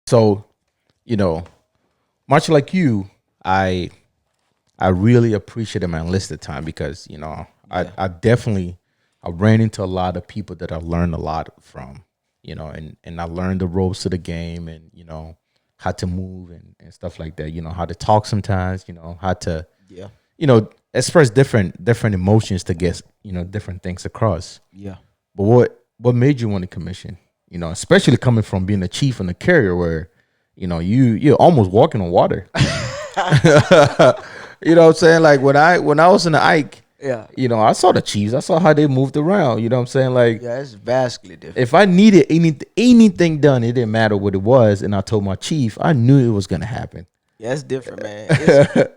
So, you know, much like you, I I really appreciated my enlisted time because Yeah. I definitely I ran into a lot of people that I learned a lot from, and I learned the ropes of the game and how to move and stuff like that. How to talk sometimes. How to Yeah. express different emotions to get different things across. Yeah. But what made you want to commission? Especially coming from being a chief and a carrier, where you're almost walking on water. You know what I'm saying? Like when I was in the Ike, Yeah. I saw the Chiefs. I saw how they moved around. You know what I'm saying? Like Yeah. It's vastly different. if I needed anything done, it didn't matter what it was, and I told my chief, I knew it was gonna happen. Yeah, it's different, man. It's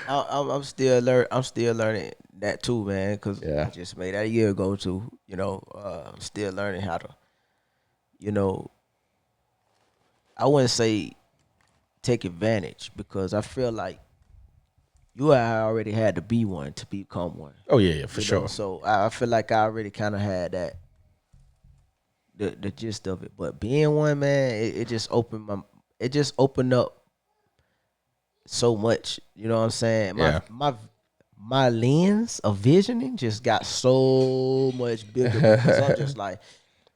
I'm still I'm still learning that too, man. Cause I Yeah, just made that a year ago too. I'm still learning how to. You know, I wouldn't say take advantage because I feel like you already had to be one to become one. oh yeah, for sure. So I feel like I already kind of had that the gist of it. But being one, man, it just opened up so much. You know what I'm saying? Yeah. My lens of visioning just got so much bigger because I'm just like,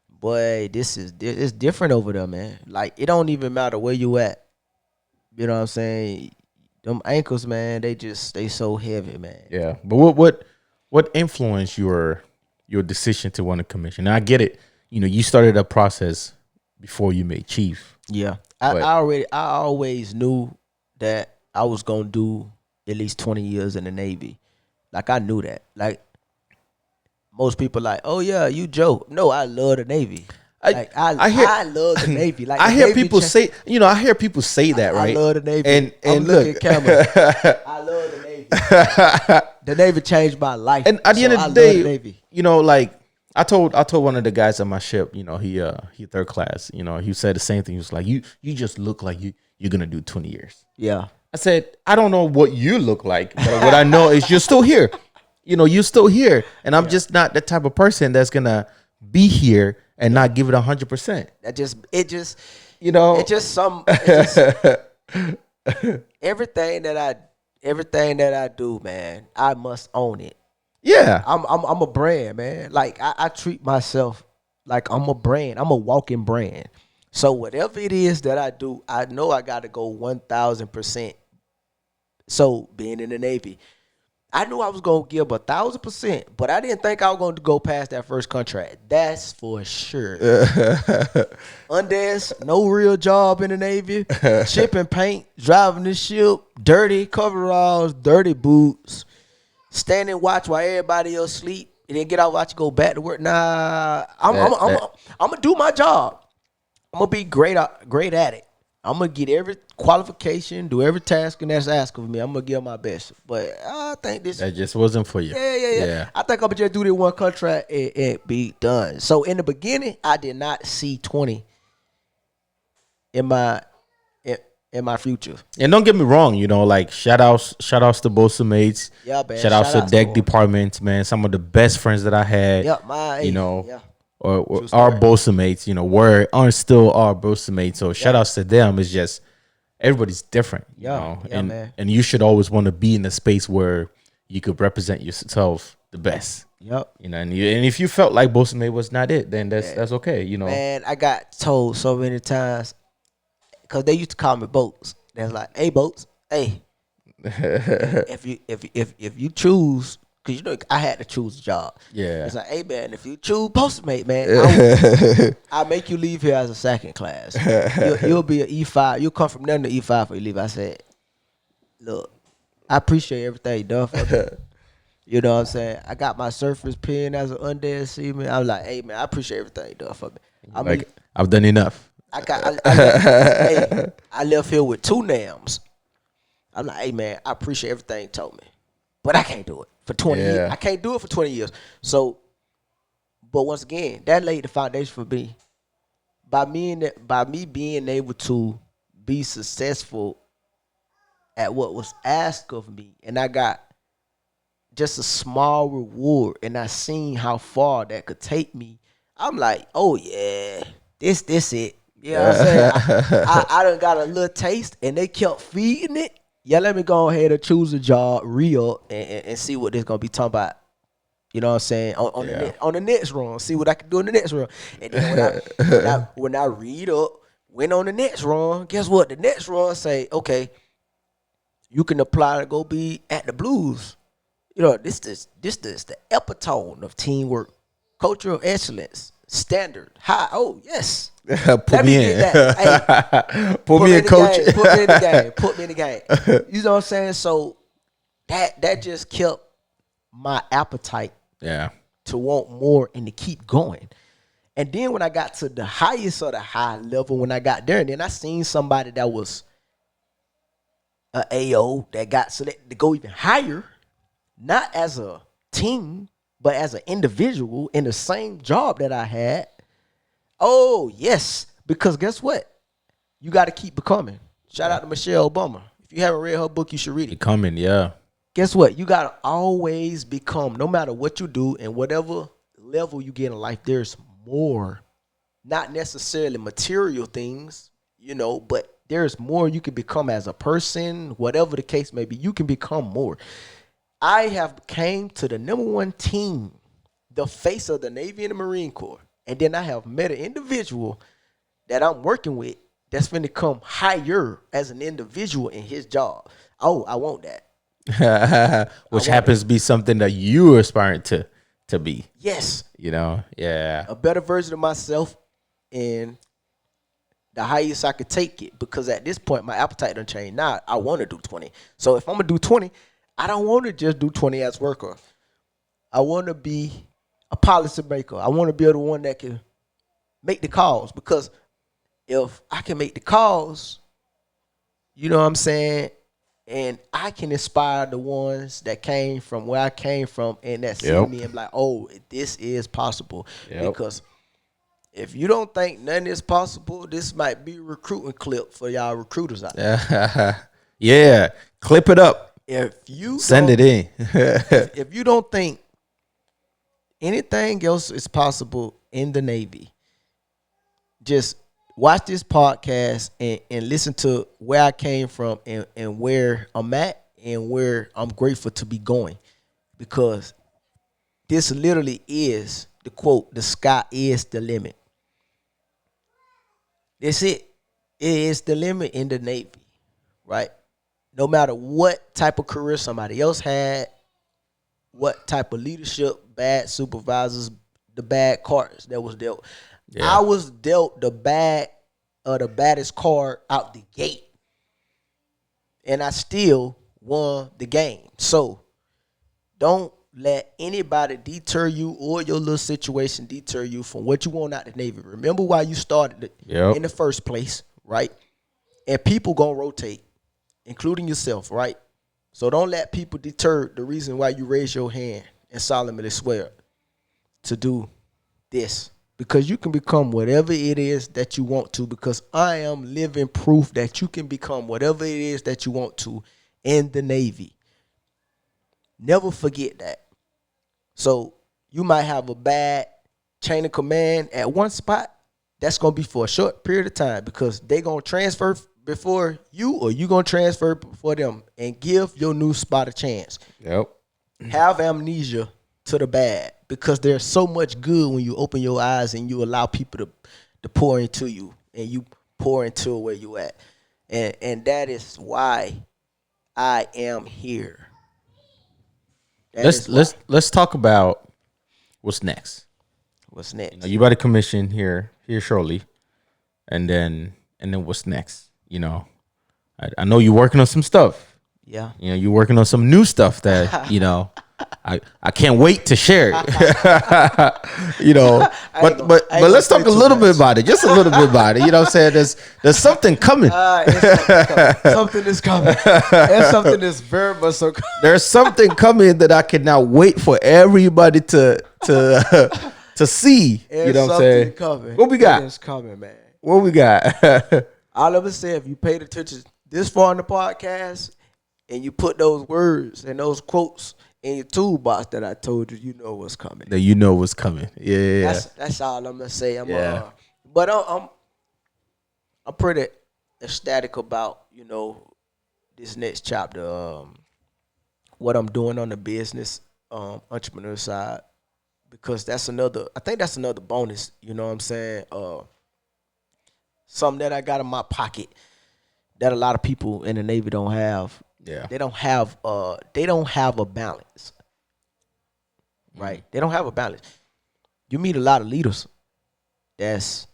boy, it's different over there, man. Like it don't even matter where you at. You know what I'm saying? Them ankles, man, they so heavy, man. Yeah, but what influenced your decision to want to commission? Now I get it. You started a process before you made chief, Yeah, but I always knew that I was gonna do at least 20 years in the Navy. Like I knew that. Like most people, like, oh yeah, you joke. No, I love the Navy. I Like I hear I love the Navy. Like I the hear Navy, people say I hear people say that, I right? love the Navy. And I'm looking look, at camera. I love the Navy. The Navy changed my life. and at the So end of I the love the day, Navy. like I told one of the guys on my ship, he third class, he said the same thing. He was like, you just look like you're gonna do 20 years. Yeah. I said, I don't know what you look like, but what I know is you're still here. You're still here, and I'm Yeah. just not the type of person that's gonna be here and not give it 100%. That just it just You know, it just some it just everything that I do, man, I must own it. yeah, I'm a brand, man. Like I treat myself like I'm a brand. I'm a walking brand. So whatever it is that I do, I know I got to go 1,000%. So being in the Navy, I knew I was gonna give 1,000%, but I didn't think I was going to go past that first contract. That's for sure. Undes, no real job in the Navy. Shipping paint, driving the ship, dirty coveralls, dirty boots, standing watch while everybody else sleep, and then get out watch and go back to work. Nah, I'm gonna do my job. I'm gonna be great at it. I'm gonna get every qualification, do every task, and that's asked of me. I'm gonna give my best. But I think this, that just wasn't for you. yeah. I think I'm gonna just do this one contract and be done. So in the beginning, I did not see 20 in my in my future. And don't get me wrong, like shout outs to both mates. Yeah, man. Shout outs Shout to outs to deck 'em. departments, man. Some of the best friends that I had. Yeah, my you know, yeah. or True our story. Bosa mates, were are still our Bosa mates. So shout Yeah. outs to them. It's just everybody's different, Yeah, yeah, and man. and you should always want to be in a space where you could represent yourself the best. Yep. And if you felt like Bosa mate was not it, then that's okay. Man, I got told so many times because they used to call me Boats. They're like, "Hey, Boats, hey, if you choose, because I had to choose a job. Yeah. It's like, hey, man, if you choose Postmate, man, I'll make you leave here as a second class. You'll be an E5. You'll come from there to E5 for you leave. I said, look, I appreciate everything you done for me. You know what I'm saying? I got my surface pin as an undead seaman. I was like, hey, man, I appreciate everything you done for me. I mean, Like I've done enough. I left here with 2 NAMs. I'm like, hey, man, I appreciate everything you told me. But I can't do it for 20 years. Yeah. I can't do it for 20 years. So, but once again, that laid the foundation for me. By me being able to be successful at what was asked of me, and I got just a small reward, and I seen how far that could take me. I'm like, oh yeah, this it. Yeah, I'm saying I done got a little taste, and they kept feeding it. Yeah, let me go ahead and choose a job real and see what this gonna be talking about. You know what I'm saying? Yeah. On the next run, see what I can do in the next run. And then when I read up, went on the next run, guess what? The next run say, okay, you can apply to go be at the Blues. You know, this is the epitome of teamwork, cultural excellence, standard, high. Oh yes, Put let me me get in. that. Hey, Put me in, the coach. game. Put me in the game. Put me in the game. You know what I'm saying? So that just kept my appetite Yeah. to want more and to keep going. And then when I got to the highest of the high level, when I got there, and then I seen somebody that was a AO that got selected to go even higher, not as a team, but as an individual in the same job that I had. Oh, yes. Because guess what? You got to keep becoming. Shout out to Michelle Obama. If you haven't read her book, you should read it. Becoming, yeah. Guess what? You got to always become, no matter what you do and whatever level you get in life, there's more. Not necessarily material things, you know, but there's more you can become as a person, whatever the case may be. You can become more. I have came to the number one team, the face of the Navy and the Marine Corps. And then I have met an individual that I'm working with that's going to come higher as an individual in his job. Oh, I want that. Which happens to be something that you're aspiring to be. Yes. You know? Yeah. A better version of myself, and the highest I could take it, because at this point my appetite done changed. Now I want to do 20. So if I'm gonna do 20, I don't want to just do 20 as worker. I want to be a policy maker. I want to be the one that can make the calls, because if I can make the calls, you know what I'm saying, and I can inspire the ones that came from where I came from and that see me and be like, oh, this is possible. Because if you don't think nothing is possible, this might be a recruiting clip for y'all recruiters out there. Yeah. Clip it up. If you Send it in. if you don't think anything else is possible in the Navy, just watch this podcast and listen to where I came from and where I'm at and where I'm grateful to be going. Because this literally is the quote, the sky is the limit. That's it. It is the limit in the Navy, right? No matter what type of career somebody else had, what type of leadership, bad supervisors, the bad cards that was dealt. Yeah. I was dealt the baddest card out the gate. And I still won the game. So don't let anybody deter you or your little situation deter you from what you want out the Navy. Remember why you started it in the first place, right? And people gonna rotate, including yourself, right? So don't let people deter the reason why you raise your hand and solemnly swear to do this. Because you can become whatever it is that you want to, because I am living proof that you can become whatever it is that you want to in the Navy. Never forget that. So you might have a bad chain of command at one spot. That's going to be for a short period of time, because they're going to transfer before you, or you going to transfer before them, and give your new spot a chance. Have amnesia to the bad, because there's so much good when you open your eyes and you allow people to pour into you, and you pour into where you at. And that is why I am here. Let's talk about what's next. What's next? You know, you about to commission here shortly, and then what's next? You know, I know you're working on some stuff. Yeah. You know, you're working on some new stuff that, you know, I can't wait to share it. You know, but let's talk a little bit about it, just a little bit about it. You know what I'm saying? There's something coming. Something is coming. There's something that's very much so coming. There's something coming that I cannot wait for everybody to see. You know what I'm saying? Coming. What we got? It's coming, man. What we got? All of us say, if you paid attention this far in the podcast and you put those words and those quotes in your toolbox that I told you, you know what's coming. That you know what's coming. Yeah. That's all I'm gonna say. But I'm pretty ecstatic about this next chapter. What I'm doing on the business entrepreneur side, because that's another. I think that's another bonus. You know what I'm saying? Something that I got in my pocket that a lot of people in the Navy don't have. Yeah. They don't have. They don't have a balance. Right? They don't have a balance. You meet a lot of leaders that's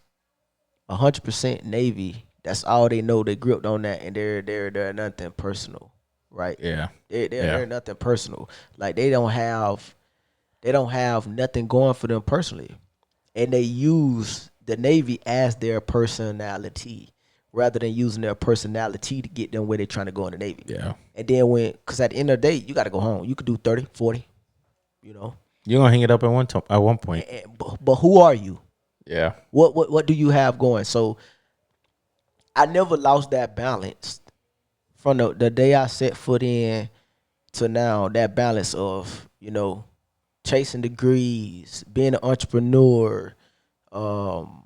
100% Navy. That's all they know. They gripped on that, and they're nothing personal, right? Yeah. They're nothing personal. Like they don't have nothing going for them personally, and they use the Navy as their personality rather than using their personality to get them where they're trying to go in the Navy. Yeah. And then because at the end of the day, you got to go home. You could do 30, 40, you know. You're gonna hang it up at one point. But who are you? Yeah. What do you have going? So I never lost that balance from the day I set foot in to now. That balance of chasing degrees, being an entrepreneur, um,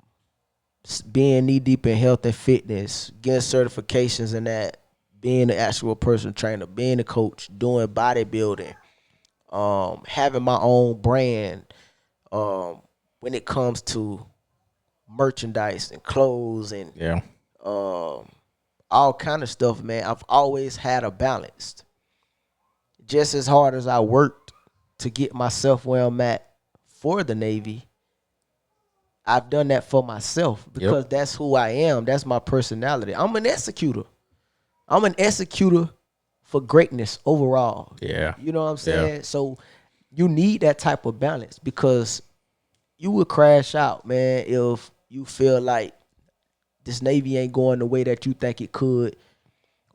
being knee deep in health and fitness, getting certifications in that, being an actual personal trainer, being a coach, doing bodybuilding, having my own brand. When it comes to merchandise and clothes and Yeah. all kind of stuff, man. I've always had a balance. Just as hard as I worked to get myself where I'm at for the Navy, I've done that for myself because that's who I am. That's my personality. I'm an executor. I'm an executor for greatness overall. Yeah. You know what I'm saying? Yeah. So you need that type of balance because you would crash out, man, if you feel like this Navy ain't going the way that you think it could,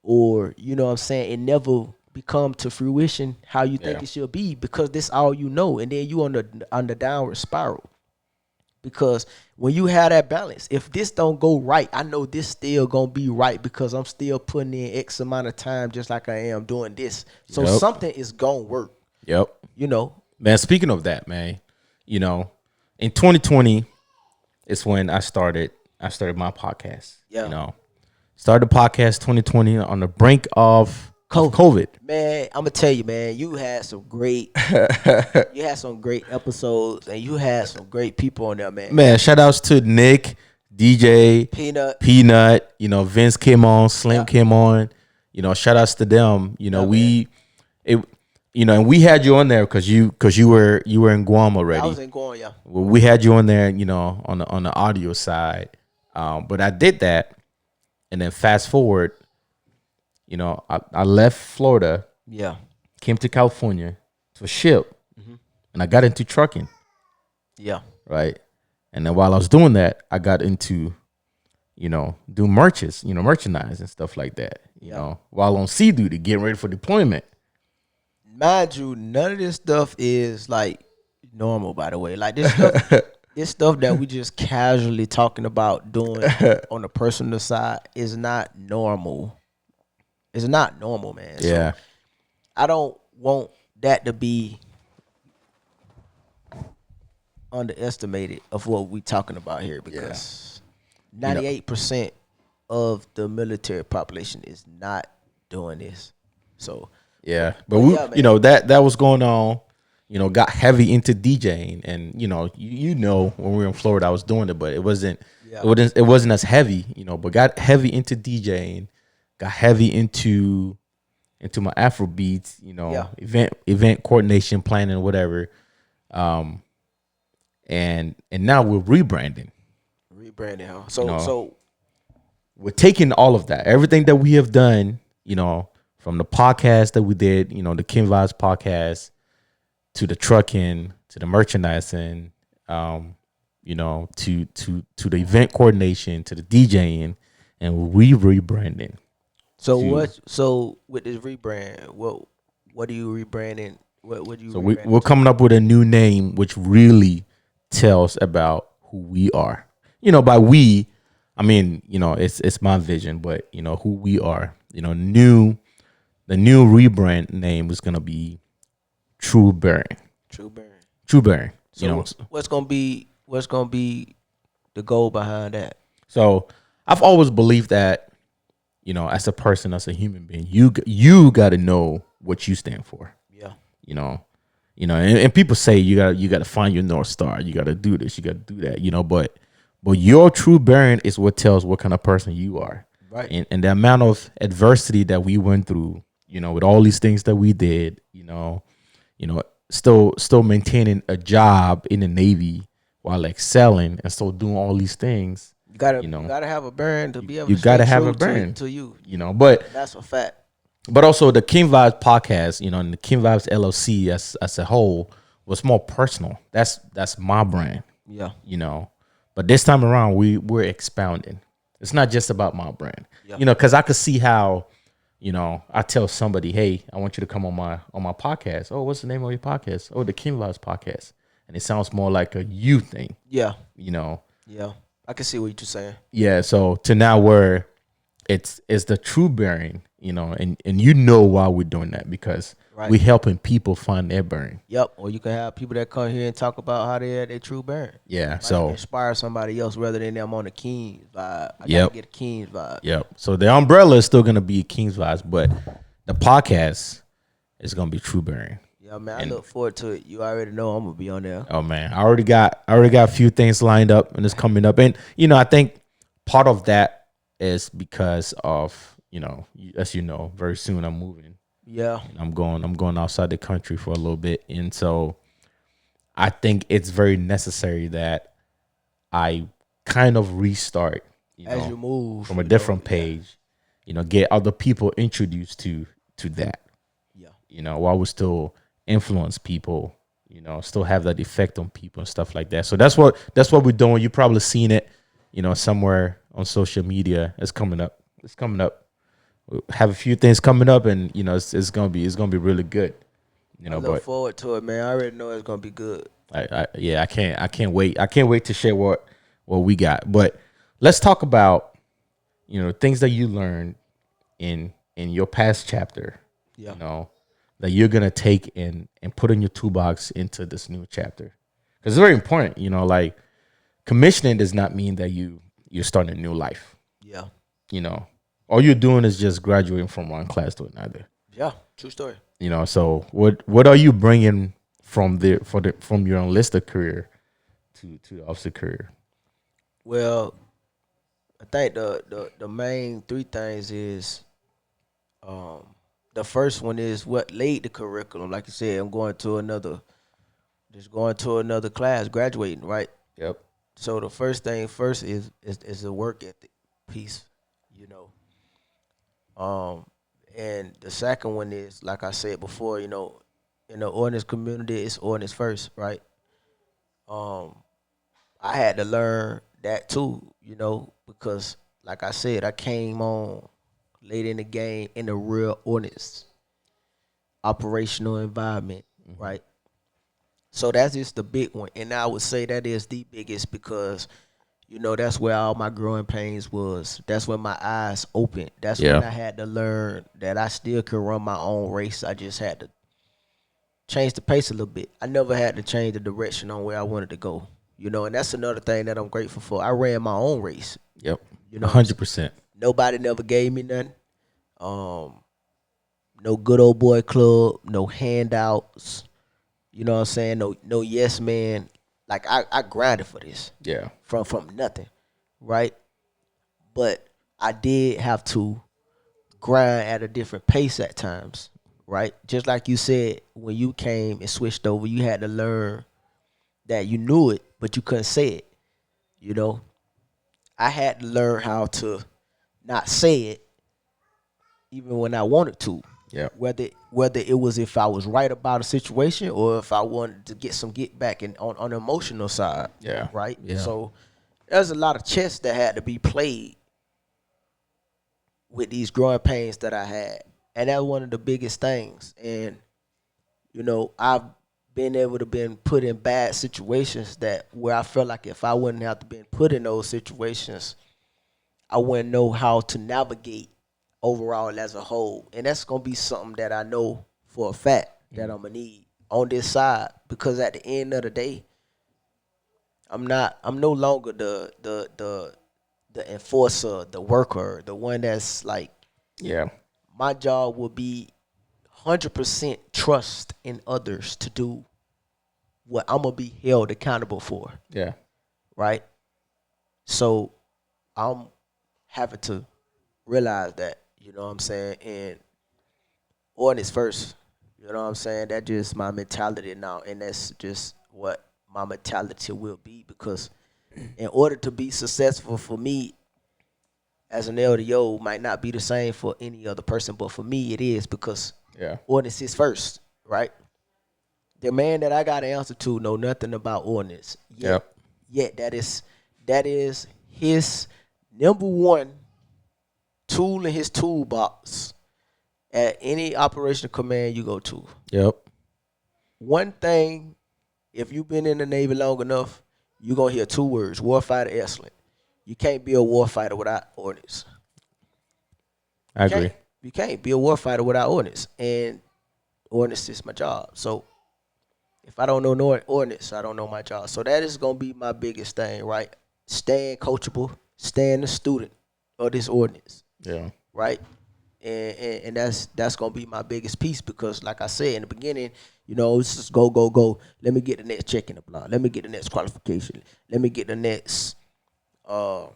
or you know what I'm saying, it never become to fruition how you think Yeah. it should be because this all you know, and then you on the downward spiral. Because when you have that balance, if this don't go right, I know this still gonna be right because I'm still putting in X amount of time just like I am doing this. So Yep. something is gonna work, Yep. you know. Man, speaking of that, man, you know, in 2020, it's when I started my podcast. Yeah. You know, started the podcast 2020 on the brink of COVID. Man, I'm gonna tell you, man, you had some great episodes and you had some great people on there, man. Man, shout outs to Nick, DJ, Peanut. you know, Vince came on, Slim came on, you know, shout outs to them. You know, and we had you on there because you were in Guam already. I was in Guam, yeah. Well, we had you on there, you know, on the audio side. But I did that, and then fast forward, you know, I left Florida, Yeah. came to California to a ship, and I got into trucking, Yeah. right? And then while I was doing that, I got into, you know, do merchandise and stuff like that. You know, while on sea duty, getting ready for deployment. Mind you, none of this stuff is like normal, by the way. Like this stuff that we just casually talking about doing on the personal side is not normal. It's not normal, man. Yeah. So I don't want that to be underestimated of what we talking about here because 98% of the military population is not doing this. So yeah, but we, man. you know, that was going on. You know, got heavy into DJing, and you know, you know, when we were in Florida, I was doing it, but it wasn't as heavy, you know. But got heavy into DJing, got heavy into my Afro beats, you know, event coordination, planning, whatever. And now we're rebranding. Huh? So We're taking all of that, everything that we have done, you know, from the podcast that we did, you know, the Kim Vibes podcast, to the trucking, to the merchandising, you know, to the event coordination, to the DJing, and we rebranding. So with this rebrand, what are you rebranding? What do you? So we're coming up with a new name, which really tells about who we are. You know, by we, I mean, you know, it's my vision, but you know who we are. You know, the new rebrand name is gonna be True Bearing. True Bearing. True Bearing. So what's gonna be the goal behind that? So I've always believed that, as a person, as a human being, you got to know what you stand for. Yeah. You know, and people say you got to find your North Star. You got to do this. You got to do that. But your true bearing is what tells what kind of person you are. Right. And the amount of adversity that we went through, with all these things that we did, still maintaining a job in the Navy while excelling and still doing all these things. You gotta have a burn to be able You to stay gotta have a true burn. to you. But That's a fact. also the King Vibes podcast, and the King Vibes LLC as a whole was more personal. That's my brand, Yeah. But this time around, we're expounding. It's not just about my brand, Yeah. because I could see how, I tell somebody, hey, I want you to come on my podcast. Oh, what's the name of your podcast? Oh, the King Vibes podcast, and it sounds more like a you thing, Yeah. you know. Yeah. I can see what you're saying. Yeah, so to now where it's the true bearing, and why we're doing that because Right. we helping people find their bearing. Yep. Or you can have people that come here and talk about how they had their true burn. Yeah, Might so inspire somebody else rather than them on the Kings vibe. I Yep. gotta get a Kings vibe. yep. So the umbrella is still gonna be King's Vibes, but the podcast is gonna be true bearing. Yeah, man. I And- look forward to it. You already know I'm gonna be on there. Oh man, I already got a few things lined up and it's coming up, and I think part of that is because of as very soon I'm moving. Yeah. I'm going outside the country for a little bit, and so I think it's very necessary that I kind of restart, As you move from a you different know, page, get other people introduced to that, Yeah. while we still influence people, still have that effect on people and stuff like that. So that's what we're doing. You probably seen it, somewhere on social media. It's coming up. We have a few things coming up, and it's gonna be really good. I look forward to it, man. I already know it's gonna be good. I can't wait. I can't wait to share what we got. But let's talk about things that you learned in your past chapter. Yeah. That you're gonna take and put in your toolbox into this new chapter, because it's very important. Like commissioning does not mean that you're starting a new life. Yeah. All you're doing is just graduating from one class to another. Yeah. True story. So what are you bringing from your enlisted career to the officer career? Well, I think the main three things is the first one is what laid the curriculum. Like you said, I'm going to another class, graduating, right? Yep. So the first thing first is the work ethic piece, you know. And the second one is, like I said before, in the ordnance community, it's ordnance first, right? I had to learn that too, because like I said, I came on late in the game in the real ordnance operational environment, right? So that's just the big one. And I would say that is the biggest because, that's where all my growing pains was. That's when my eyes opened. That's when I had to learn that I still could run my own race. I just had to change the pace a little bit. I never had to change the direction on where I wanted to go. And that's another thing that I'm grateful for. I ran my own race. Yep. 100%. Nobody never gave me nothing. No good old boy club, no handouts. You know what I'm saying? No yes man. Like I grinded for this. Yeah. From nothing. Right? But I did have to grind at a different pace at times. Right? Just like you said, when you came and switched over, you had to learn that you knew it, but you couldn't say it. I had to learn how to not say it even when I wanted to. Yeah. Whether it was if I was right about a situation or if I wanted to get some get back on the emotional side. Yeah. Right? Yeah. So there's a lot of chess that had to be played with these growing pains that I had. And that's one of the biggest things. And, I've been able to been put in bad situations that where I felt like if I wouldn't have to been put in those situations, I wouldn't know how to navigate overall as a whole. And that's going to be something that I know for a fact that I'm going to need on this side, because at the end of the day, I'm no longer the the enforcer, the worker, the one that's like, Yeah. my job will be 100% trust in others to do what I'm gonna be held accountable for, Yeah. right? So I'm having to realize that, you know what I'm saying, and ordinance first. You know what I'm saying? That's just my mentality now, and that's just what my mentality will be because in order to be successful for me as an LDO might not be the same for any other person, but for me it is because Yeah. ordinance is first, right? The man that I got to answer to know nothing about ordinance yet. Yep. Yet that is his number one tool in his toolbox at any operational command you go to. Yep. One thing, if you've been in the Navy long enough, you're gonna hear two words: warfighter excellent. You can't be a warfighter without ordnance. I You can't. agree. You can't be a warfighter without ordnance. And ordnance is my job. So if I don't know no ordnance, I don't know my job. So that is gonna be my biggest thing, right? Staying coachable, staying a student of this ordinance, Yeah. right? And that's gonna be my biggest piece because, like I said in the beginning, you know, it's just go go go. Let me get the next check in the block. Let me get the next qualification. Let me get the next uh,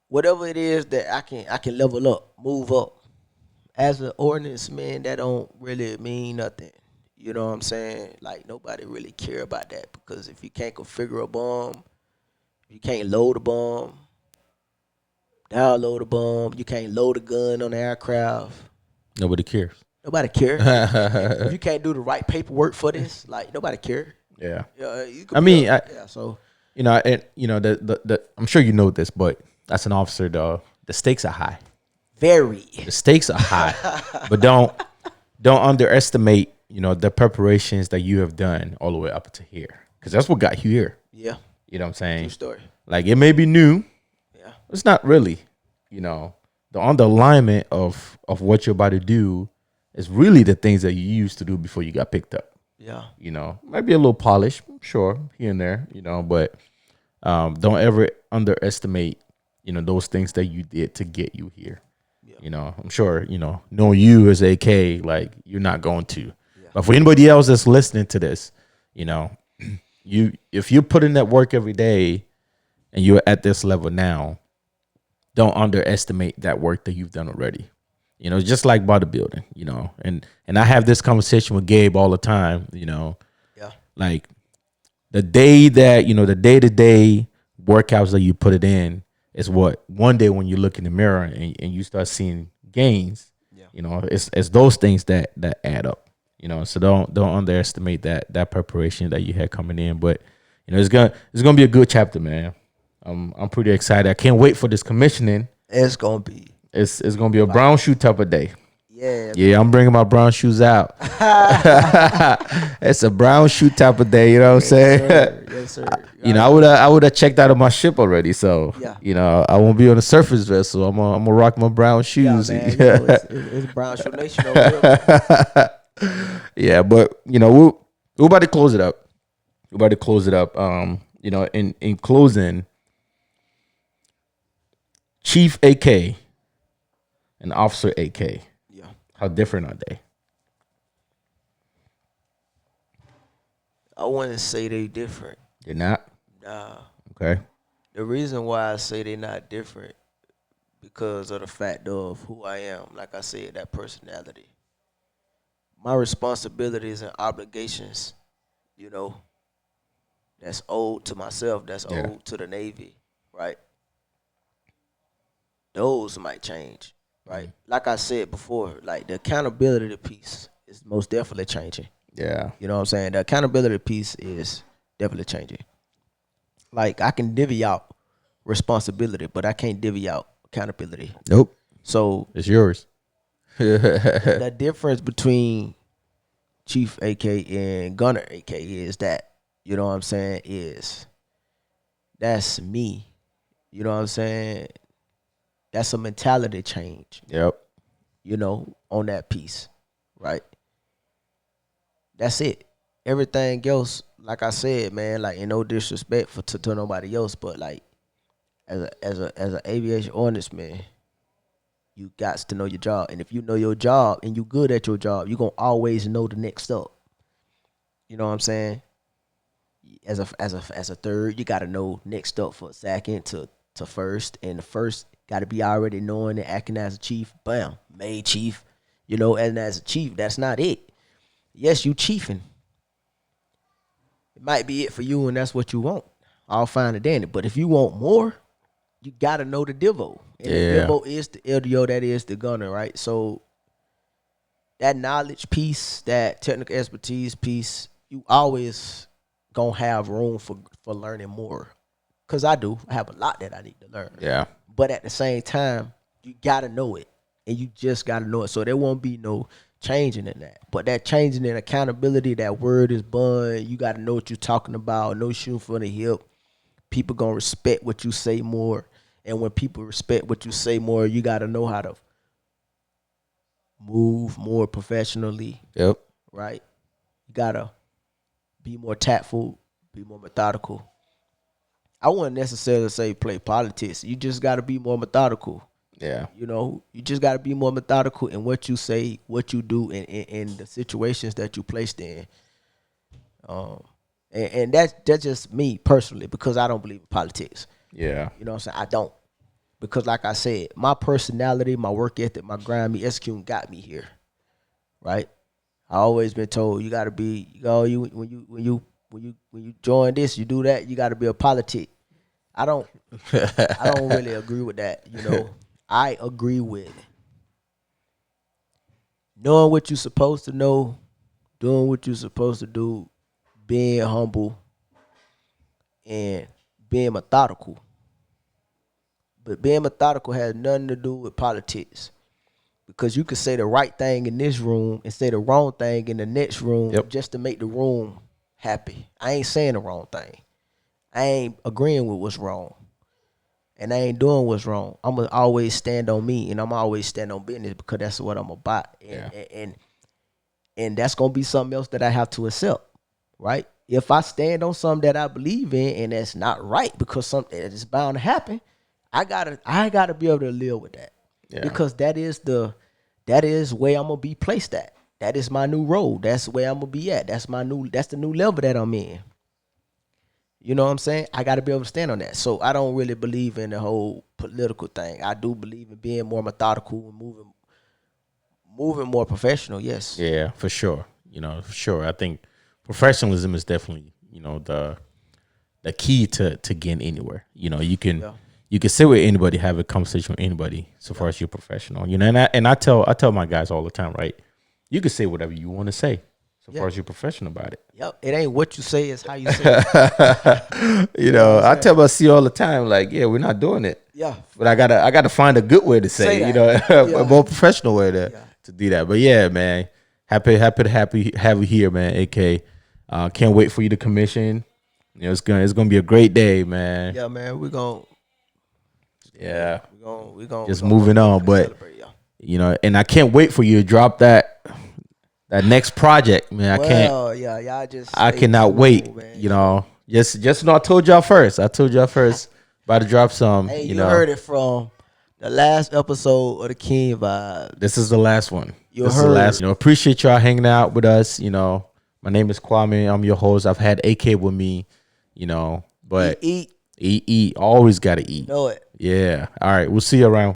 whatever it is that I can level up, move up. As an ordinance man, that don't really mean nothing. You know what I'm saying? Like nobody really care about that because if you can't configure a bomb, you can't load a bomb, download a bomb, you can't load a gun on the aircraft. Nobody cares. Nobody care. If Yeah. you can't do the right paperwork for this, like nobody care. Yeah, you could I be mean, a, yeah. So and the I'm sure you know this, but as an officer, the stakes are high. very. The stakes are high, but don't underestimate the preparations that you have done all the way up to here, because that's what got you here. Yeah, You know what I'm true saying? story. Like it may be new, Yeah, it's not really. The underalignment of what you're about to do is really the things that you used to do before you got picked up. yeah, Might be a little polish, sure, here and there, but don't ever underestimate, those things that you did to get you here. yeah, I'm sure, knowing you as AK, like you're not going to. yeah, But for anybody else that's listening to this, you know, if you're putting that work every day and you're at this level now, don't underestimate that work that you've done already. Just like bodybuilding, and I have this conversation with Gabe all the time, yeah, like the day that, the day-to-day workouts that you put it in is what one day when you look in the mirror and you start seeing gains, yeah. it's those things that add up, so don't underestimate that preparation that you had coming in. But it's gonna be a good chapter, man. I'm pretty excited. I can't wait for this commissioning. It's gonna be. It's gonna be a brown shoe type of day. Yeah. Yeah, I'm bringing my brown shoes out. It's a brown shoe type of day, you know what I'm saying? Sir. Yes, sir. I would have checked out of my ship already, so Yeah. I won't be on a surface vessel. I'm gonna rock my brown Yeah, shoes. man. It's Brown Shoe Nation over here. Yeah, but we're about to close it up. We're about to close it up. In closing, Chief AK and Officer AK, Yeah. how different are they? I wouldn't say they different. They're not. Nah. Okay. The reason why I say they not different because of the fact of who I am. Like I said, that personality. My responsibilities and obligations, you know, that's owed to myself, that's Yeah. owed to the Navy, right? Those might change, right? Like I said before, like the accountability piece is most definitely changing. Yeah. You know what I'm saying? The accountability piece is definitely changing. Like I can divvy out responsibility, but I can't divvy out accountability. Nope. So It's yours. the difference between Chief AK and Gunner AK is that, you know what I'm saying, is that's me. You know what I'm saying? That's a mentality change, Yep. on that piece, right? That's it. Everything else, like I said, man, like in no disrespect to nobody else, but like as an aviation honest man, you got to know your job. And if you know your job and you good at your job, you're gonna always know the next step. You know what I'm saying? As a third, you gotta know next up for a second to first. And the first gotta be already knowing and acting as a chief. Bam, made chief. You know, and as a chief, that's not it. Yes, you chiefing. It might be it for you and that's what you want. All fine and dandy. But if you want more, you gotta know the Divo. And the Divo is the LDO, that is the gunner, right? So that knowledge piece, that technical expertise piece, you always gonna have room for learning more. Cause I have a lot that I need to learn. Yeah. But at the same time, you gotta know it. And you just gotta know it. So there won't be no changing in that. But that changing in accountability, that word is bun. You gotta know what you're talking about, no shooting from the hip. People gonna respect what you say more. And when people respect what you say more, you gotta know how to move more professionally. Yep. Right? You gotta be more tactful, be more methodical. I wouldn't necessarily say play politics. You just gotta be more methodical. Yeah. You know, you just gotta be more methodical in what you say, what you do, and the situations that you placed in. And that's just me personally, because I don't believe in politics. Yeah. You know what I'm saying? I don't. Because like I said, my personality, my work ethic, my grind, me executing got me here. Right? I always been told you gotta be, when you join this, you do that, you gotta be a politic. I don't really agree with that, you know. I agree with knowing what you're supposed to know, doing what you're supposed to do, being humble, and being methodical. But being methodical has nothing to do with politics. Because you could say the right thing in this room and say the wrong thing in the next room just to make the room happy. I ain't saying the wrong thing. I ain't agreeing with what's wrong. And I ain't doing what's wrong. I'm going to always stand on me, and I'm always stand on business because that's what I'm about. And that's going to be something else that I have to accept, right? If I stand on something that I believe in and that's not right because something is bound to happen, I gotta be able to live with that. Yeah. Because that is where I'm gonna be placed at. That is my new role. That's where I'm gonna be at. That's the new level that I'm in. You know what I'm saying? I gotta be able to stand on that. So I don't really believe in the whole political thing. I do believe in being more methodical and moving more professional. Yes. Yeah, for sure. You know, for sure. I think professionalism is definitely, you know, the key to getting anywhere. You know, you can. Yeah. You can sit with anybody, have a conversation with anybody, so far as you're professional. You know, and I tell my guys all the time, right? You can say whatever you want to say, so far as you're professional about it. Yep, it ain't what you say, it's how you say it. You know, I tell my CEO all the time, like, yeah, we're not doing it. Yeah, but I gotta find a good way to say it, you know, a more professional way to do that. But yeah, man, happy to have you here, man. AK, can't wait for you to commission. You know, it's gonna be a great day, man. Yeah, man, we're gonna. Yeah, we gonna just moving on, but you know, and I can't wait for you to drop that next project, man. I cannot wait. Man. You know, just know I told y'all first. About to drop some. Hey, you know, heard it from the last episode of the King Vibe. This is the last one. This is the last. You know, appreciate y'all hanging out with us. You know, my name is Kwame. I'm your host. I've had AK with me. You know, but eat. Always gotta eat. Know it. Yeah. All right. We'll see you around.